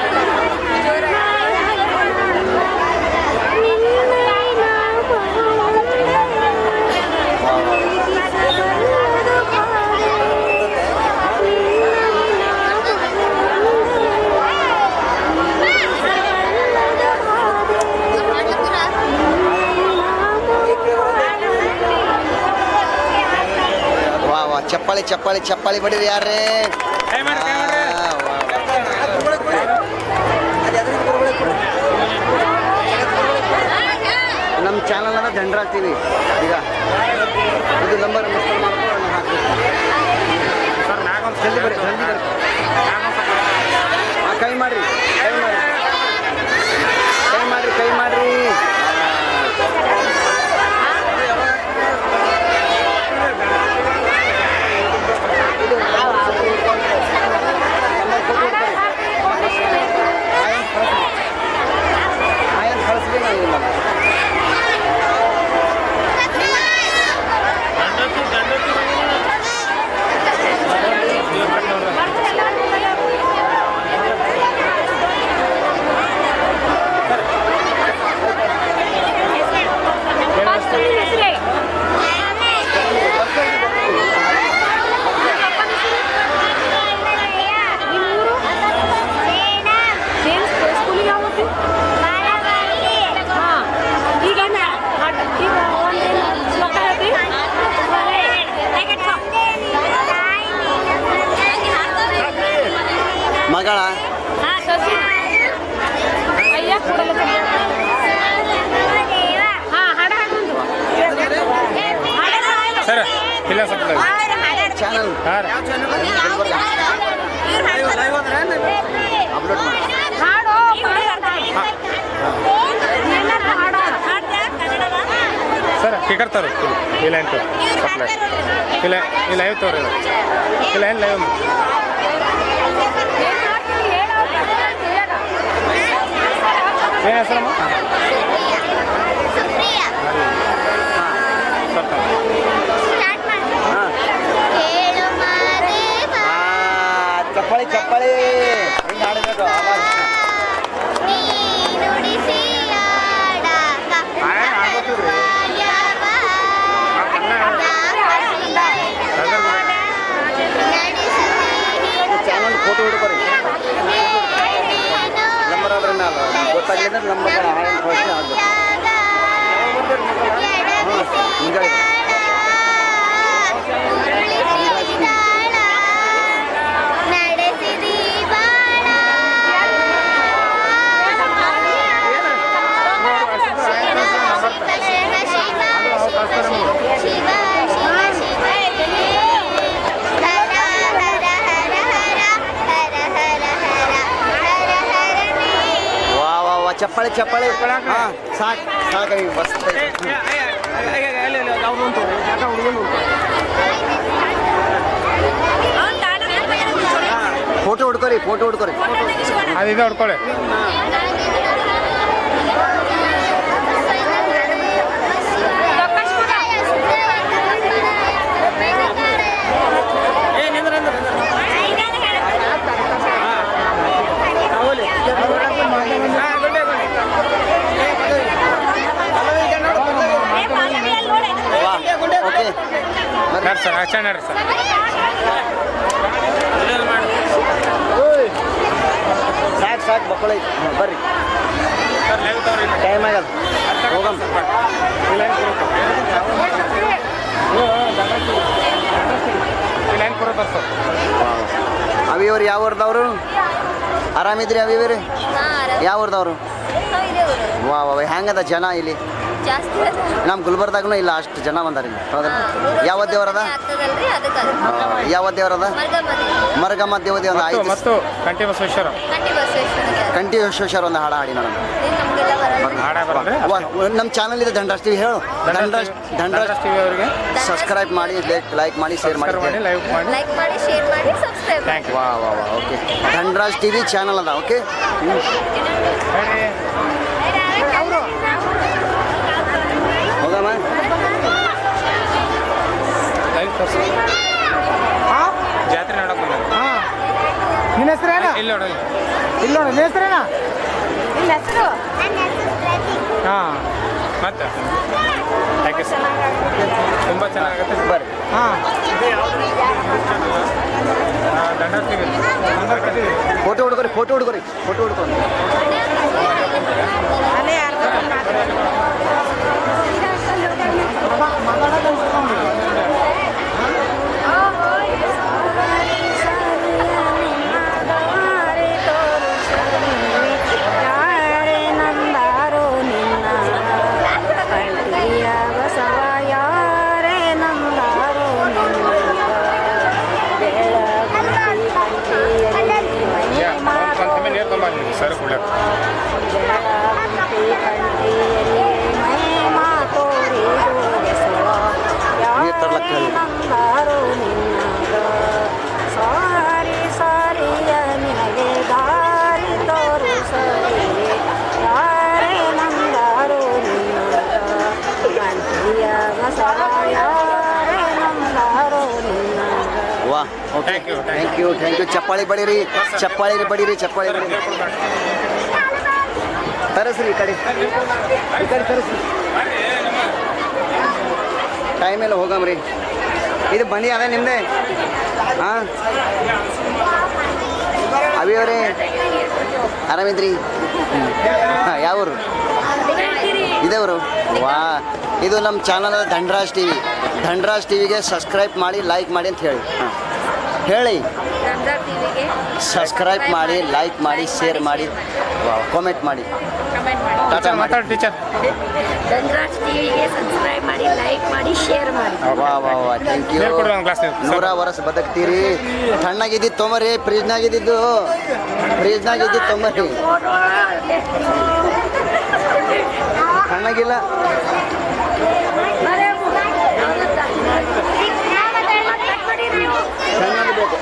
ಚಪ್ಪಾಳಿ ಚಪ್ಪಾಳಿ ಚಪ್ಪಾಳಿ ಬಡಿರಿ ಯಾರೇ? ನಮ್ಮ ಚಾನಲ್ ಅನ್ನ ಧನರಾಜ್ ಟಿವಿ. ಈಗ ಇದು ನಂಬರ್ ಜಲ್ದಿ ಬರ್ರಿ, ಜಲ್ದಿ ಬರ್ರಿ. ಕೈ ಮಾಡ್ರಿ, ಕೈ ಮಾಡ್ರಿ, ಕೈ ಮಾಡ್ರಿ, ಕೈ ಮಾಡ್ರಿ. ಚಾನಲ್ ಹಾಂ ರೀ ಅಪ್ಲೋಡ್ ಮಾಡಿ. ಹಾಡು ಸರ್ ಟಿಕೆಟ್ ತರು ಇಲ್ಲ ಎಂಟು ಸಪ್ಲೈ ಇಲ್ಲ ಇಲ್ಲ ಲೈವ್ ತೋರಿ ಇಲ್ಲ ಏನು ಲೈವ್ ಏನು ಹೆಸರಮ್ಮ ಚಪ್ಪಾಳಿ ಚಪ್ಪಾಳಿ ಹಿಂಗೆ ಆಡಬೇಕು ಆವಾಜ್. ಚಾನಲ್ ಫೋಟೋ ಹಿಡ್ಕೊರಿ ನಂಬರ್ ಆದ್ರೆ ಗೊತ್ತಾಗಲಿಲ್ಲ ನಂಬರ್ ಫಸ್ಟ್ ಆಗಬೇಕು. ಮುಂಜಾನೆ ಚಪ್ಪಾಳಿ ಚಪ್ಪಾಳಿ ಹಾಂ ಸಾಕು ಸಾಕು ಬಸ್ ಫೋಟೋ ಹುಡ್ಕೊರಿ ಫೋಟೋ ಹುಡ್ಕೊರಿ ಅದಿದೆ ಹೊಡ್ಕೊಳ್ಳಿ ಓಕೆ ನಡ್ರಿ ಸರ್ ಅಷ್ಟೇ ನಡ್ರಿ ಸರ್ ಸಾಕು ಸಾಕು ಮಕ್ಕಳು ಬರ್ರಿ ಸರ್ ಲೈವ್ ತೋರಿ ಟೈಮ್ ಆಗಲ್ಲ ಹೋಗಮ್ಮ. ಲೈನ್ ಪೂರ ತರ್ಸು ಅವಿಯವ್ರು ಯಾವ ಊರ್ದವ್ರು ಆರಾಮಿದ್ರಿ ಅವಿಯವ್ರಿ ಯಾವ ಊರ್ದವ್ರು ವಾ ವಾ ಹೆಂಗದ ಜನ ಇಲ್ಲಿ ಜಾಸ್ತಿ ನಮ್ಮ ಗುಲ್ಬರ್ದಾಗೂ ಇಲ್ಲ ಅಷ್ಟು ಜನ ಬಂದಾರ ಇಲ್ಲಿ ಹೌದಾ ಯಾವ ದೇವರದ ಆಗ್ತದಲ್ರಿ ಅದಕ್ಕೆ ಯಾವ ದೇವರದ ಮರಗಮ್ಮ ದೇವತೆ ಒಂದು ಮತ್ತು ಆಯ್ತು ಮತ್ತು ಕಂಠಿ ಬಸವೇಶ್ವರ ಕಂಟಿ ಬಸವೇಶ್ವರ ಕಂಠಿ ವಿಶ್ವೇಶ್ವರ ಒಂದು ಹಾಡ ಹಾಡಿ ನೋಡೋಣ ನಮಗೆಲ್ಲ ಬರಲ್ಲ ಹಾಡ ಬರಲ್ರಿ ನಮ್ಮ ಚಾನಲ್ ಇದೆ ಧನರಾಜ್ ಟಿವಿ ಹೇಳು ಧನರಾಜ್ ಧನರಾಜ್ ಟಿವಿ ಅವರಿಗೆ ಸಬ್ಸ್ಕ್ರೈಬ್ ಮಾಡಿ ಲೈಕ್ ಮಾಡಿ ಶೇರ್ ಮಾಡಿ ಮಾಡಿ ಲೈವ್ ಮಾಡಿ ಲೈಕ್ ಮಾಡಿ ಶೇರ್ ಮಾಡಿ ಸಬ್ಸ್ಕ್ರೈಬ್ ಥ್ಯಾಂಕ್ ಯು ವಾ ವಾ ವಾ ಓಕೆ ಧನರಾಜ್ ಟಿವಿ ಚಾನಲ್ ಅದ ಓಕೆ ಹೇಳಿ ಹೋಗಮ್ಮ ಲೈವ್ ತರ್ಸು ಜಾತ್ರೆ ನೋಡಕ್ಕೆ ಬಂದ ನಿನ್ನ ಹೆಸರೇನ ಇಲ್ಲಿ ನೋಡಲ್ಲ ಇಲ್ಲ ನೋಡಿ ನಿನ್ನ ಹೆಸರೇನ ನಿಮ್ಮ ಹೆಸರು ಹಾಂ ಮತ್ತೆ ಥ್ಯಾಂಕ್ ಯು ಸರ್ ತುಂಬ ಚೆನ್ನಾಗುತ್ತೆ ಬರ್ರಿ ಹಾಂ ಧನರಾಜ್ ಟಿವಿ ಫೋಟೋ ಹುಡ್ಕೊರಿ ಫೋಟೋ ಹುಡ್ಕೊರಿ ಫೋಟೋ ಹುಡ್ಕೊರಿ ಅಲ್ಲೇ ಯಾರು ಒಂದು ನೀರು ತುಂಬ ಸರ್ ಕುಡ್ಲಕ್ಕೆ ನೀರು ತರ್ಲಕ್ಕ ಹೇಳಿ ಸಾರಿ ಸಾರಿಯ ನಿನಗೆ ದಾರಿ ತೋರಿಸಲಿ ಯಾರೇ ನಂದಾರು ನಿನ್ನ ಯಾರೇ ನಂದಾರು ನಿನ್ನ ವಾ ಓಕೆ ಥ್ಯಾಂಕ್ ಯು ಚಪ್ಪಾಳಿ ಬಡೀರಿ ಚಪ್ಪಾಳಿ ಬಡೀರಿ ಚಪ್ಪಾಳಿ ಬಡೀರಿ ತರಸ್ರಿ ಈ ಕಡೆ ತರಸ್ರಿ ಟೈಮ್ ಎಲ್ಲ ಹೋಗಮ್ರಿ ಇದು ಬನ್ನಿ ಅದ ನಿಮ್ಮದೇ ಹಾಂ ಅವಿಯವ್ರಿ ಆರಾಮಿದ್ರಿ ಹಾಂ ಯಾವೂರು ಇದೇವರು ವಾ ಇದು ನಮ್ಮ ಚಾನಲ್ ಧನರಾಜ್ ಟಿವಿ ಧನರಾಜ್ ಟಿವಿಗೆ ಸಬ್ಸ್ಕ್ರೈಬ್ ಮಾಡಿ ಲೈಕ್ ಮಾಡಿ ಅಂತ ಹೇಳಿ ಹಾಂ ಹೇಳಿ. ಗಂಜಾ ಟಿವಿಗೆ ಸಬ್ಸ್ಕ್ರೈಬ್ ಮಾಡಿ, ಲೈಕ್ ಮಾಡಿ, ಶೇರ್ ಮಾಡಿ, ಕಾಮೆಂಟ್ ಮಾಡಿ. ಕಮೆಂಟ್ ಮಾಡಿ. ಟಾಟಾ ಮಾಡಿ. ಮಾತಾಡಿ ಟೀಚರ್. ಗಂಜರಾಜ್ ಟಿವಿಗೆ ಸಬ್ಸ್ಕ್ರೈಬ್ ಮಾಡಿ, ಲೈಕ್ ಮಾಡಿ, ಶೇರ್ ಮಾಡಿ. ವಾ ವಾ ವಾ ಥ್ಯಾಂಕ್ ಯು. ನೀರು ಕೊಡಿ ಒಂದು ಗ್ಲಾಸ್ ನೀರು. 100 ವರ್ಷ ಬದುಕ್ತೀರಿ. ತಣ್ಣಗಿದ್ದು ತೊಂಬರಿ, ಫ್ರಿಜ್ನಾಗಿದ್ದು ತೊಂಬರಿ. ತಣ್ಣಗಿಲ್ಲ. ತಣ್ಣಗೆ ಬೇಕು.